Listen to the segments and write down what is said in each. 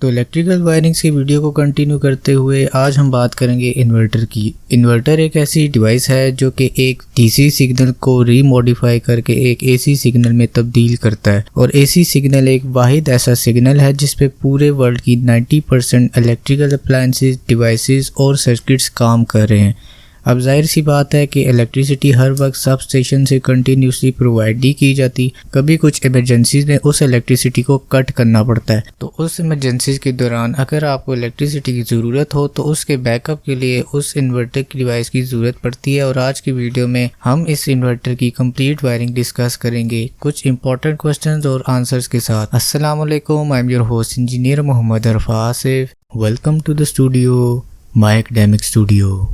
तो electrical wirings की video को कंटिन्यू करते हुए आज हम बात करेंगे इन्वर्टर की। इन्वर्टर एक ऐसी डिवाइस है जो कि एक डीसी सिग्नल को रीमॉडिफाई करके एक एसी सिग्नल में तब्दील करता है और एसी सिग्नल एक वाहिद ऐसा सिग्नल है जिस पे पूरे वर्ल्ड की 90% इलेक्ट्रिकल अप्लायंसेस, डिवाइसेस और सर्किट्स काम कर रहे हैं। अब जाहिर सी बात है कि इलेक्ट्रिसिटी हर वक्त सब स्टेशन से कंटिन्यूसली प्रोवाइड नहीं की जाती। कभी कुछ इमरजेंसीज में उस इलेक्ट्रिसिटी को कट करना पड़ता है। तो उस इमरजेंसीज के दौरान अगर आपको इलेक्ट्रिसिटी की ज़रूरत हो तो उसके बैकअप के लिए उस इन्वर्टर की डिवाइस की ज़रूरत पड़ती है। और आज की वीडियो में हम इस इन्वर्टर की कंप्लीट वायरिंग डिस्कस करेंगे कुछ इंपॉर्टेंट क्वेश्चंस और आंसर्स के साथ। अस्सलाम वालेकुम, I am your host engineer Mohammad Arfa Asif. Welcome to the studio, my academic studio.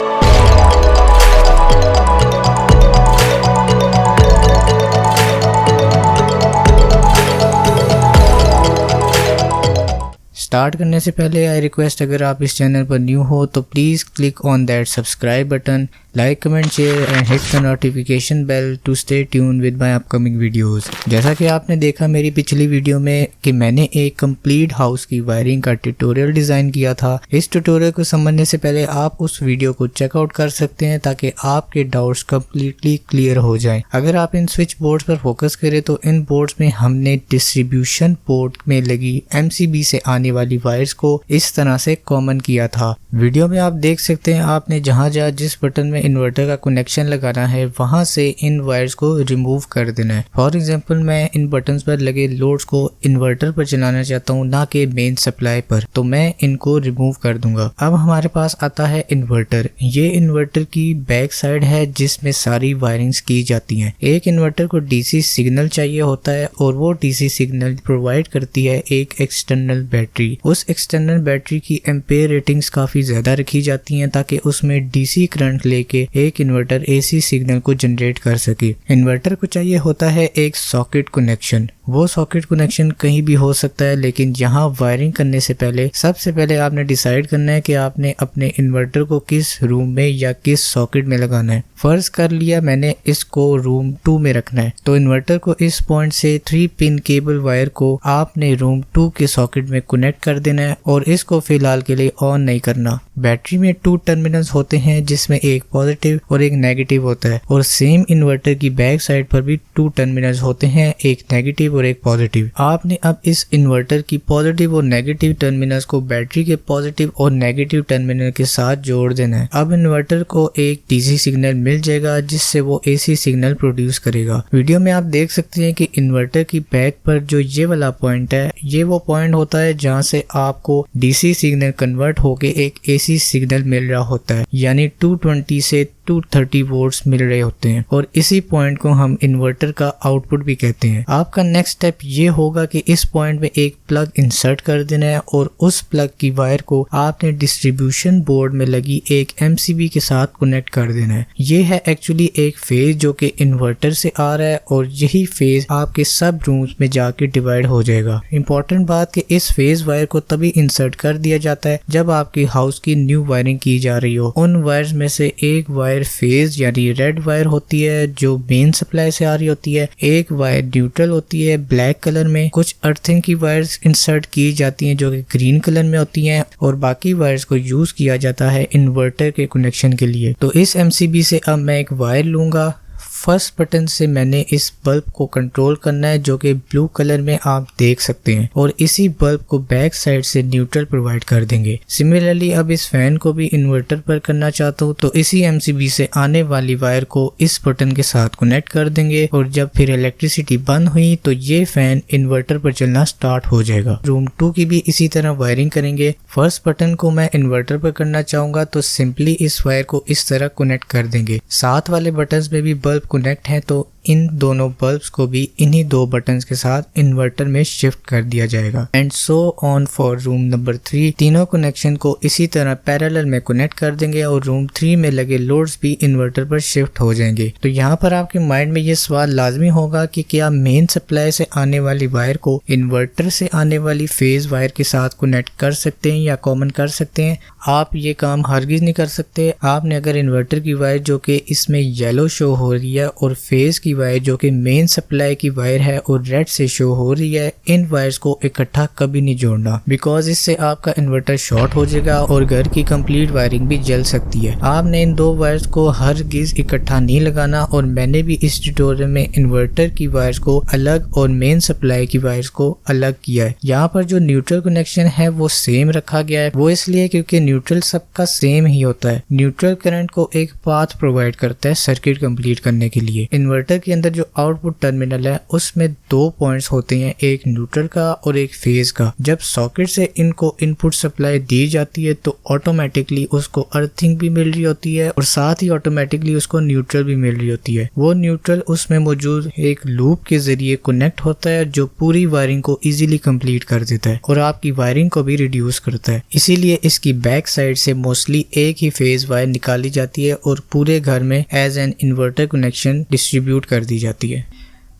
Start करने से पहले आई रिक्वेस्ट, अगर आप इस चैनल पर न्यू हो तो please click on that subscribe button, like, comment, share and hit the notification bell to stay tune with my upcoming videos. जैसा कि आपने देखा मेरी पिछली वीडियो में कि मैंने एक कंप्लीट हाउस की वायरिंग का ट्यूटोरियल डिज़ाइन किया था। इस ट्यूटोरियल को समझने से पहले आप उस वीडियो को चेकआउट कर सकते हैं ताकि आपके डाउट्स कम्प्लीटली क्लियर हो जाएं। अगर आप इन स्विच बोर्ड्स पर फोकस करें तो इन बोर्ड्स में हमने डिस्ट्रीब्यूशन पोर्ट में लगी MCB से आने वाली वायर्स को इस तरह से कॉमन किया था। वीडियो में आप देख सकते हैं आपने जहां जिस बटन में इन्वर्टर का कनेक्शन लगाना है वहां से इन वायर्स को रिमूव कर देना है। फॉर एग्जांपल मैं इन बटन्स पर लगे लोड्स को इन्वर्टर पर चलाना चाहता हूं, ना कि मेन सप्लाई पर, तो मैं इनको रिमूव कर दूंगा। अब हमारे पास आता है इन्वर्टर। ये इन्वर्टर की बैक साइड है जिसमें सारी वायरिंग्स की जाती हैं। एक इन्वर्टर को डीसी सिग्नल चाहिए होता है और वो डीसी सिग्नल प्रोवाइड करती है एक एक्सटर्नल बैटरी। उस एक्सटर्नल बैटरी की एम्पेयर रेटिंग्स काफी ज्यादा रखी जाती हैं ताकि उसमें डीसी करंट लेके एक इन्वर्टर एसी सिग्नल को जनरेट कर सके। इन्वर्टर को चाहिए होता है एक सॉकेट कनेक्शन। वो सॉकेट कनेक्शन कहीं भी हो सकता है, लेकिन यहाँ वायरिंग करने से पहले सबसे पहले आपने डिसाइड करना है कि आपने अपने इन्वर्टर को किस रूम में या किस सॉकेट में लगाना है। फर्ज कर लिया मैंने इसको रूम 2 में रखना है, तो इन्वर्टर को इस पॉइंट से 3 पिन केबल वायर को आपने रूम 2 के सॉकेट में कनेक्ट कर देना है और इसको फिलहाल के लिए ऑन नहीं करना। बैटरी में 2 टर्मिनल्स होते हैं जिसमें एक पॉजिटिव और एक नेगेटिव होता है और सेम इन्वर्टर की बैक साइड पर भी 2 टर्मिनल्स होते हैं, एक नेगेटिव और एक पॉजिटिव। आपने अब इस इन्वर्टर की पॉजिटिव और नेगेटिव टर्मिनल्स को बैटरी के पॉजिटिव और नेगेटिव टर्मिनल के साथ जोड़ देना है। अब इन्वर्टर को एक डीसी सिग्नल मिल जाएगा जिससे वो एसी सिग्नल प्रोड्यूस करेगा। वीडियो में आप देख सकते हैं कि इन्वर्टर की बैक पर जो ये वाला पॉइंट है, ये वो पॉइंट होता है जहाँ से आपको डीसी सिग्नल कन्वर्ट होके एक एसी सिग्नल मिल रहा होता है, यानी 220 से 230 वोल्ट्स मिल रहे होते हैं और इसी पॉइंट को हम इन्वर्टर का आउटपुट भी कहते हैं। आपका नेक्स्ट स्टेप ये होगा कि इस पॉइंट में एक प्लग इंसर्ट कर देना है और उस प्लग की वायर को आपने डिस्ट्रीब्यूशन बोर्ड में लगी एक MCB के साथ कनेक्ट कर देना है। ये है एक्चुअली एक फेज जो कि इन्वर्टर से आ रहा है और यही फेज आपके सब रूम्स में जाके डिवाइड हो जाएगा। इंपॉर्टेंट बात कि इस फेज वायर को तभी इंसर्ट कर दिया जाता है जब आपकी हाउस की न्यू वायरिंग की जा रही हो। उन वायर्स में से एक वायर फेज यानी रेड वायर होती है जो मेन सप्लाई से आ रही होती है, एक वायर न्यूट्रल होती है ब्लैक कलर में, कुछ अर्थिंग की वायर्स इंसर्ट की जाती हैं जो कि ग्रीन कलर में होती हैं और बाकी वायर्स को यूज किया जाता है इन्वर्टर के कनेक्शन के लिए। तो इस MCB से अब मैं एक वायर लूंगा। फर्स्ट बटन से मैंने इस बल्ब को कंट्रोल करना है जो कि ब्लू कलर में आप देख सकते हैं और इसी बल्ब को बैक साइड से न्यूट्रल प्रोवाइड कर देंगे। सिमिलरली अब इस फैन को भी इन्वर्टर पर करना चाहता हूँ तो इसी MCB से आने वाली वायर को इस बटन के साथ कनेक्ट कर देंगे और जब फिर इलेक्ट्रिसिटी बंद हुई तो ये फैन इन्वर्टर पर चलना स्टार्ट हो जाएगा। रूम 2 की भी इसी तरह वायरिंग करेंगे। फर्स्ट बटन को मैं इन्वर्टर पर करना चाहूंगा तो सिंपली इस वायर को इस तरह कनेक्ट कर देंगे। साथ वाले बटन में भी बल्ब कनेक्ट है तो इन दोनों बल्ब्स को भी इन्हीं 2 बटन्स के साथ इन्वर्टर में शिफ्ट कर दिया जाएगा। And so on for room number 3। तीनों कनेक्शन को इसी तरह पैरेलल में कनेक्ट कर देंगे और रूम 3 में लगे लोड्स भी इन्वर्टर पर शिफ्ट हो जाएंगे। तो यहाँ पर आपके माइंड में ये सवाल लाजमी होगा कि क्या मेन सप्लाई से आने वाली वायर को इन्वर्टर से आने वाली फेज वायर के साथ कनेक्ट कर सकते हैं या कॉमन कर सकते हैं? आप ये काम हरगिज नहीं कर सकते। आपने अगर इन्वर्टर की वायर जो कि इसमें येलो शो हो रही है और फेज की वायर जो कि मेन सप्लाई की वायर है और रेड से शो हो रही है, इन वायर्स को इकट्ठा कभी नहीं जोड़ना, बिकॉज इससे आपका इन्वर्टर शॉर्ट हो जाएगा और घर की कंप्लीट वायरिंग भी जल सकती है। आपने इन दो वायर्स को हरगिज इकट्ठा नहीं लगाना और मैंने भी इस ट्यूटोरियल में इन्वर्टर की वायर्स को अलग और मेन सप्लाई की वायर्स को अलग किया है। यहाँ पर जो न्यूट्रल कनेक्शन है वो सेम रखा गया है, वो इसलिए क्योंकि न्यूट्रल सबका सेम ही होता है। न्यूट्रल करंट को एक पाथ प्रोवाइड करता है सर्किट कंप्लीट करने के लिए। इन्वर्टर के अंदर जो आउटपुट टर्मिनल है उसमें दो पॉइंट्स होते हैं, एक न्यूट्रल का और एक फेज का। जब सॉकेट से इनको इनपुट सप्लाई दी जाती है तो ऑटोमेटिकली उसको अर्थिंग भी मिल रही होती है और साथ ही ऑटोमेटिकली उसको न्यूट्रल भी मिल रही होती है। वो न्यूट्रल उसमें मौजूद एक लूप के जरिए कनेक्ट होता है जो पूरी वायरिंग को इजीली कंप्लीट कर देता है और आपकी वायरिंग को भी रिड्यूस करता है। इसीलिए इसकी बैक साइड से मोस्टली एक ही फेज वायर निकाली जाती है और पूरे घर में as an inverter connection distribute कर दी जाती है।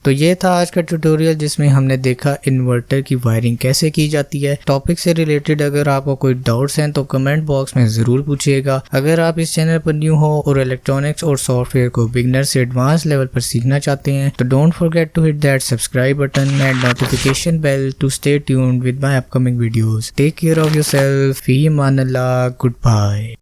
तो ये था आज का ट्यूटोरियल जिसमें हमने देखा इन्वर्टर की वायरिंग कैसे की जाती है। टॉपिक से रिलेटेड अगर आपको कोई डाउट्स हैं तो कमेंट बॉक्स में जरूर पूछिएगा। अगर आप इस चैनल पर न्यू हो और इलेक्ट्रॉनिक्स और सॉफ्टवेयर को बिगनर से एडवांस लेवल पर सीखना चाहते हैं तो don't forget to hit that subscribe button and notification bell to stay tuned with my upcoming videos. Take care of yourself, फी अमान अल्लाह, गुड बाय।